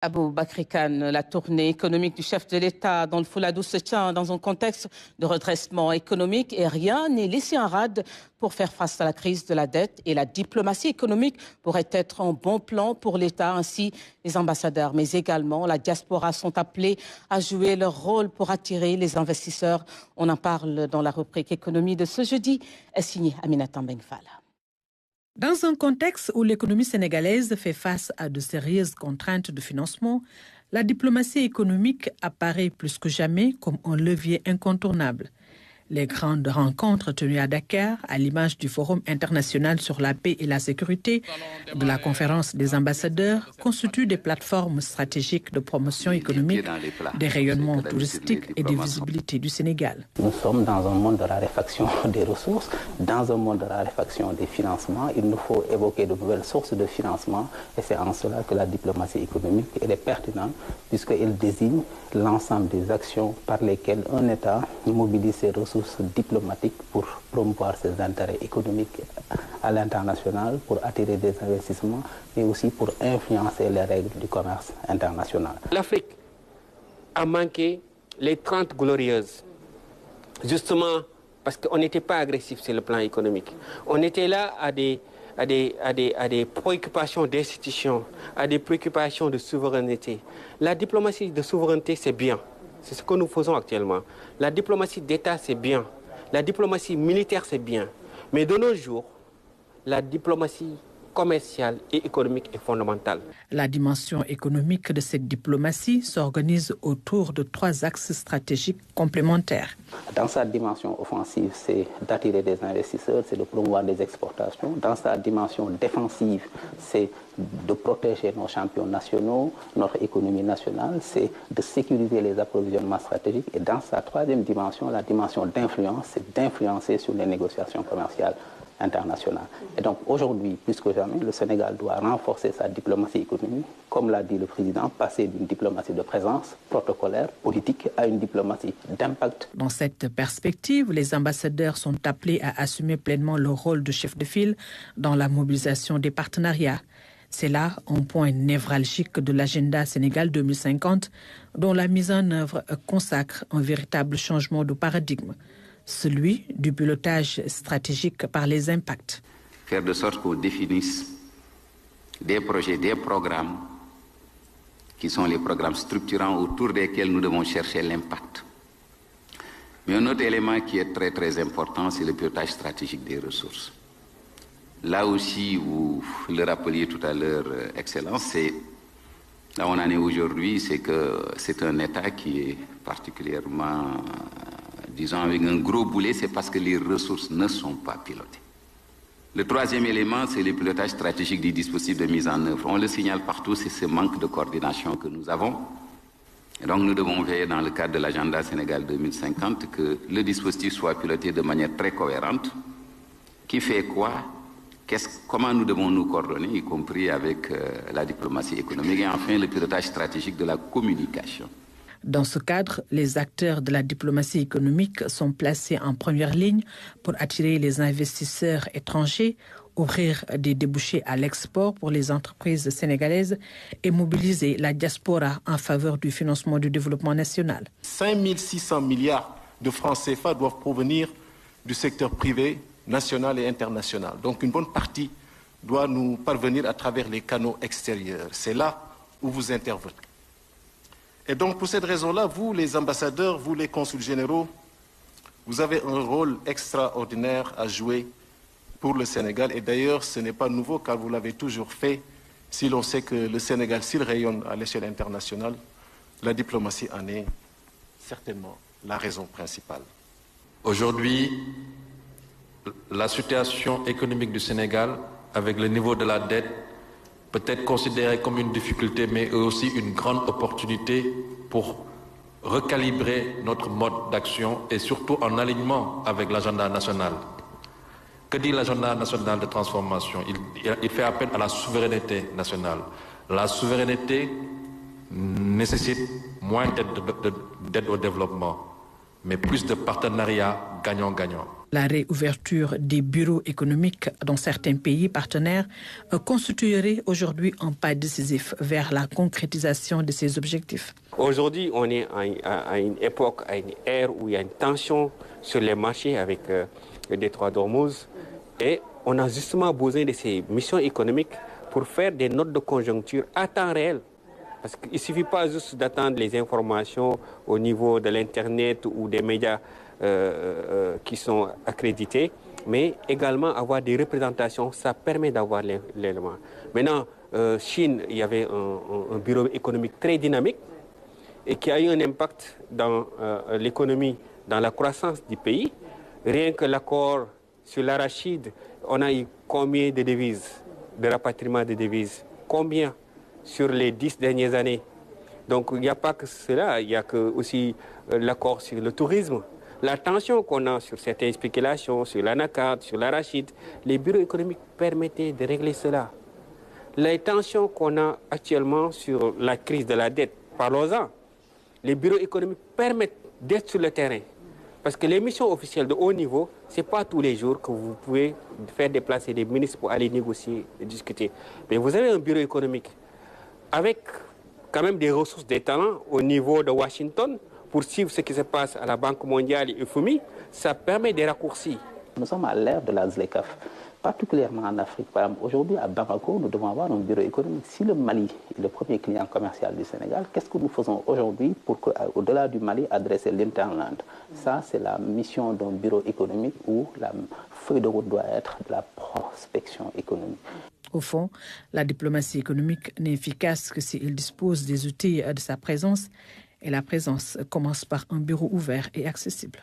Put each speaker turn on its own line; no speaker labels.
Abou Bakri Kane, la tournée économique du chef de l'État dans le Fouladou se tient dans un contexte de redressement économique et rien n'est laissé en rade pour faire face à la crise de la dette et la diplomatie économique pourrait être un bon plan pour l'État. Ainsi, les ambassadeurs, mais également la diaspora sont appelés à jouer leur rôle pour attirer les investisseurs. On en parle dans la rubrique économie de ce jeudi, signé Aminata Benfala.
Dans un contexte où l'économie sénégalaise fait face à de sérieuses contraintes de financement, la diplomatie économique apparaît plus que jamais comme un levier incontournable. Les grandes rencontres tenues à Dakar, à l'image du Forum international sur la paix et la sécurité, de la conférence des ambassadeurs, constituent des plateformes stratégiques de promotion économique, des rayonnements touristiques et de visibilité du Sénégal.
Nous sommes dans un monde de raréfaction des ressources, dans un monde de raréfaction des financements. Il nous faut évoquer de nouvelles sources de financement et c'est en cela que la diplomatie économique elle est pertinente puisqu'elle désigne l'ensemble des actions par lesquelles un État mobilise ses ressources diplomatiques pour promouvoir ses intérêts économiques à l'international, pour attirer des investissements, mais aussi pour influencer les règles du commerce international.
L'Afrique a manqué les 30 glorieuses, justement parce qu'on n'était pas agressif sur le plan économique. On était là à des préoccupations d'institutions, à des préoccupations de souveraineté. La diplomatie de souveraineté, c'est bien. C'est ce que nous faisons actuellement. La diplomatie d'État, c'est bien. La diplomatie militaire, c'est bien. Mais de nos jours, la diplomatie commerciale et économique est fondamentale.
La dimension économique de cette diplomatie s'organise autour de 3 axes stratégiques complémentaires.
Dans sa dimension offensive, c'est d'attirer des investisseurs, c'est de promouvoir des exportations. Dans sa dimension défensive, c'est de protéger nos champions nationaux, notre économie nationale, c'est de sécuriser les approvisionnements stratégiques. Et dans sa 3e dimension, la dimension d'influence, c'est d'influencer sur les négociations commerciales internationales. Et donc aujourd'hui, plus que jamais, le Sénégal doit renforcer sa diplomatie économique, comme l'a dit le président, passer d'une diplomatie de présence protocolaire, politique, à une diplomatie d'impact.
Dans cette perspective, les ambassadeurs sont appelés à assumer pleinement leur rôle de chef de file dans la mobilisation des partenariats. C'est là un point névralgique de l'agenda Sénégal 2050, dont la mise en œuvre consacre un véritable changement de paradigme, celui du pilotage stratégique par les impacts.
Faire de sorte qu'on définisse des projets, des programmes qui sont les programmes structurants autour desquels nous devons chercher l'impact. Mais un autre élément qui est très très important, c'est le pilotage stratégique des ressources. Là aussi, vous le rappeliez tout à l'heure, Excellence, c'est là où on en est aujourd'hui, c'est que c'est un État qui est particulièrement, disons, avec un gros boulet, c'est parce que les ressources ne sont pas pilotées. Le 3e élément, c'est le pilotage stratégique du dispositif de mise en œuvre. On le signale partout, c'est ce manque de coordination que nous avons. Et donc nous devons veiller dans le cadre de l'agenda Sénégal 2050 que le dispositif soit piloté de manière très cohérente. Qui fait quoi? Comment nous devons nous coordonner, y compris avec la diplomatie économique et enfin le pilotage stratégique de la communication.
Dans ce cadre, les acteurs de la diplomatie économique sont placés en première ligne pour attirer les investisseurs étrangers, ouvrir des débouchés à l'export pour les entreprises sénégalaises et mobiliser la diaspora en faveur du financement du développement national.
5 600 milliards de francs CFA doivent provenir du secteur privé, national et international. Donc une bonne partie doit nous parvenir à travers les canaux extérieurs. C'est là où vous intervenez. Et donc pour cette raison-là, vous les ambassadeurs, vous les consuls généraux, vous avez un rôle extraordinaire à jouer pour le Sénégal. Et d'ailleurs, ce n'est pas nouveau car vous l'avez toujours fait. Si l'on sait que le Sénégal, s'il rayonne à l'échelle internationale, la diplomatie en est certainement la raison principale.
Aujourd'hui, la situation économique du Sénégal, avec le niveau de la dette, peut être considérée comme une difficulté, mais aussi une grande opportunité pour recalibrer notre mode d'action et surtout en alignement avec l'agenda national. Que dit l'agenda national de transformation? Il fait appel à la souveraineté nationale. La souveraineté nécessite moins d'aide au développement, mais plus de partenariats gagnant-gagnant.
La réouverture des bureaux économiques dans certains pays partenaires constituerait aujourd'hui un pas décisif vers la concrétisation de ces objectifs.
Aujourd'hui, on est à une époque, à une ère où il y a une tension sur les marchés avec le détroit d'Ormuz et on a justement besoin de ces missions économiques pour faire des notes de conjoncture à temps réel. Parce qu'il ne suffit pas juste d'attendre les informations au niveau de l'Internet ou des médias qui sont accrédités, mais également avoir des représentations, ça permet d'avoir l'élément. Maintenant, Chine, il y avait un bureau économique très dynamique et qui a eu un impact dans l'économie, dans la croissance du pays. Rien que l'accord sur l'arachide, on a eu combien de devises, de rapatriement de devises? Combien sur les 10 dernières années? Donc il n'y a pas que cela, il y a aussi l'accord sur le tourisme. La tension qu'on a sur certaines spéculations, sur l'anacarde, sur l'arachide, les bureaux économiques permettaient de régler cela. Les tensions qu'on a actuellement sur la crise de la dette, parlons-en. Les bureaux économiques permettent d'être sur le terrain. Parce que les missions officielles de haut niveau, ce n'est pas tous les jours que vous pouvez faire déplacer des ministres pour aller négocier et discuter. Mais vous avez un bureau économique avec quand même des ressources, des talents au niveau de Washington pour suivre ce qui se passe à la Banque mondiale et au FMI, ça permet des raccourcis.
Nous sommes à l'ère de la ZLECAf, particulièrement en Afrique. Par exemple, aujourd'hui à Bamako, nous devons avoir un bureau économique. Si le Mali est le premier client commercial du Sénégal, qu'est-ce que nous faisons aujourd'hui pour qu'au-delà du Mali, adresser l'Interland? Ça, c'est la mission d'un bureau économique où la feuille de route doit être de la prospection économique.
Au fond, la diplomatie économique n'est efficace que s'il dispose des outils de sa présence. Et la présence commence par un bureau ouvert et accessible.